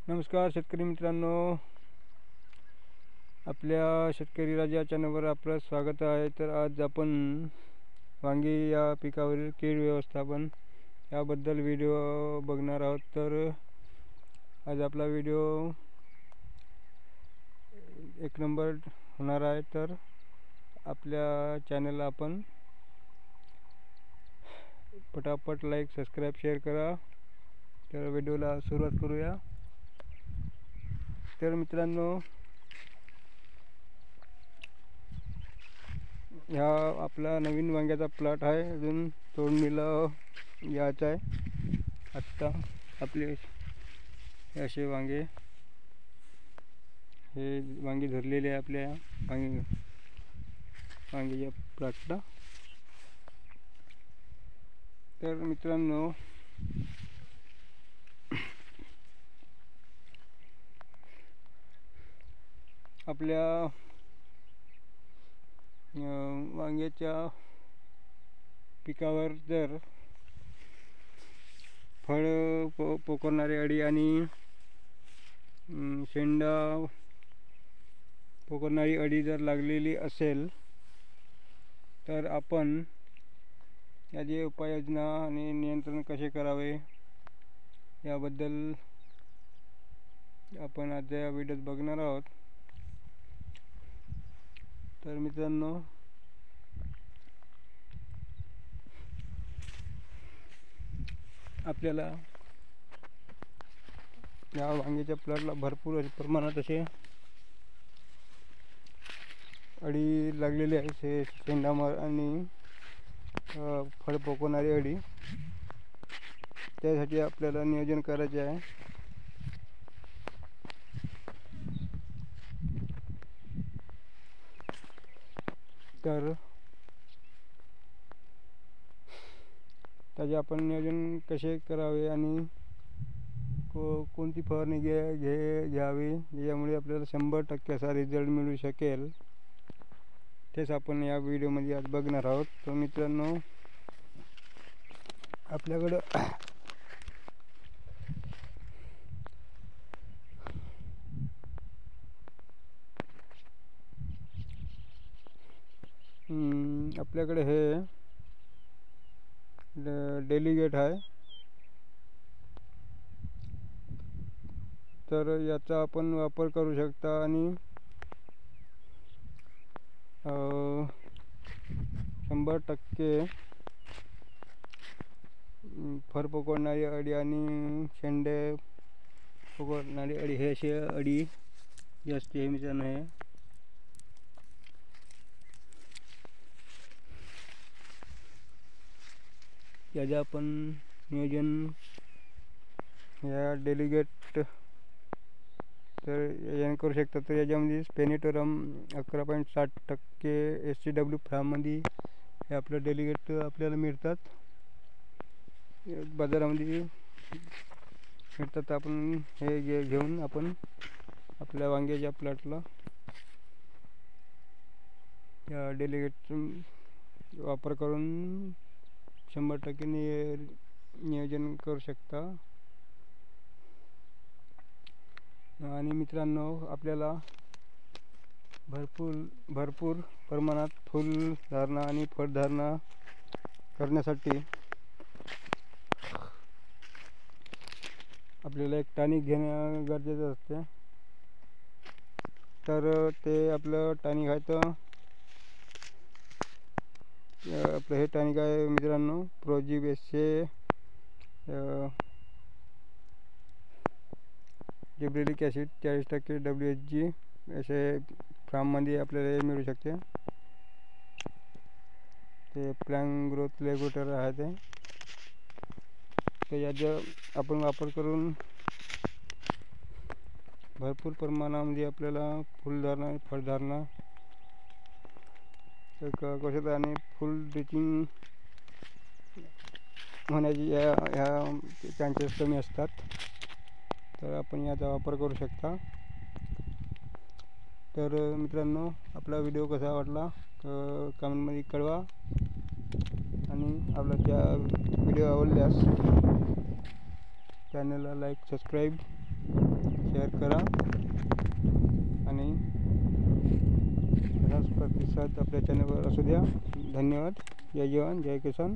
नमस्कार शेतकरी मित्रांनो, आपल्या शेतकरी राजा चॅनलवर आपलं स्वागत आहे। तर आज आपण वांगी या पिकावरील कीड व्यवस्थापन याबद्दल व्हिडिओ बघणार आहोत। तर आज आपला व्हिडिओ एक नंबर होणार आहे। तर आपल्या चॅनलला आपण पटापट लाईक, सबस्क्राईब, शेअर करा। तर व्हिडिओला सुरुवात करूया। तर मित्रांनो, हा आपला नवीन वांग्याचा प्लॉट आहे, अजून तोडणीला यायचा आहे। आत्ता आपले असे वांगे धरलेले आहे आपल्या वांग्याच्या प्लॉटला। तर मित्रांनो, आपल्या वांग्याच्या पिकावर जर फळ पोखरणारी अळी आणि शेंडा पोखरणारी अळी जर लागलेली असेल तर आपण याची उपाययोजना आणि नियंत्रण कसे करावे याबद्दल आपण आज या व्हिडिओत बघणार आहोत। तर मित्रांनो, आपल्याला या वांग्याच्या प्लॉटला भरपूर प्रमाणात असे अळी लागलेली आहे, शेंडामार आणि फळ पोखरणारी अळी। त्यासाठी आपल्याला नियोजन करायचे आहे। तर त्याचे आपण नियोजन कसे करावे आणि कोणती फवारणी घ्यावी यामुळे आपल्याला 100% असा रिझल्ट मिळू शकेल, तेच आपण या व्हिडिओमध्ये आज बघणार आहोत। तर मित्रांनो, आपल्याकडं हे डेलिगेट आहे। तर याचा आपण वापर करू शकता आणि 100% फळ पोखरणारी अळी आणि शेंडे पोखरणारी अळी हे असे अळी जास्त हे मित्रांनो आहे। याचे आपण नियोजन या डेलिगेट तर याने करू शकता। तर याच्यामध्ये स्पेनिटोरम 11.60% SCW फार्ममध्ये हे आपलं डेलिगेट आपल्याला मिळतात, बाजारामध्ये मिळतात। आपण हे घेऊन आपण आपल्या वांग्याच्या प्लॉटला या डेलिगेटचा वापर करून 100% नियोजन करू शकता। आणि मित्रांनो, आपल्याला भरपूर प्रमाणात फुलधारणा आणि फळधारणा करण्यासाठी आपल्याला एक टॉनिक घेणं गरजेचं असते। तर ते आपलं टॉनिक आहे, तर आपलं हे टॉनिक आहे मित्रांनो, प्रोजिब SC जिब्रेलिक ॲसिड 40% WHG असे फार्ममध्ये आपल्याला हे मिळू शकते। ते प्लांट ग्रोथ रेग्युलेटर आहे ते। तर याचा आपण वापर करून भरपूर प्रमाणामध्ये आपल्याला फुलधारणा आणि फळधारणा कशा आणि फुल ड्रिचिंग होण्याची ह्या चान्सेस कमी असतात। तर आपण याचा वापर करू शकता। तर मित्रांनो, आपला व्हिडिओ कसा वाटला कमेंटमध्ये कळवा आणि आपला व्हिडिओ आवडल्यास चॅनलला लाईक, सबस्क्राईब शेअर करा आणि असाच प्रतिसाद आपल्या चॅनलवर असू द्या. धन्यवाद. जय जवान जय किसान.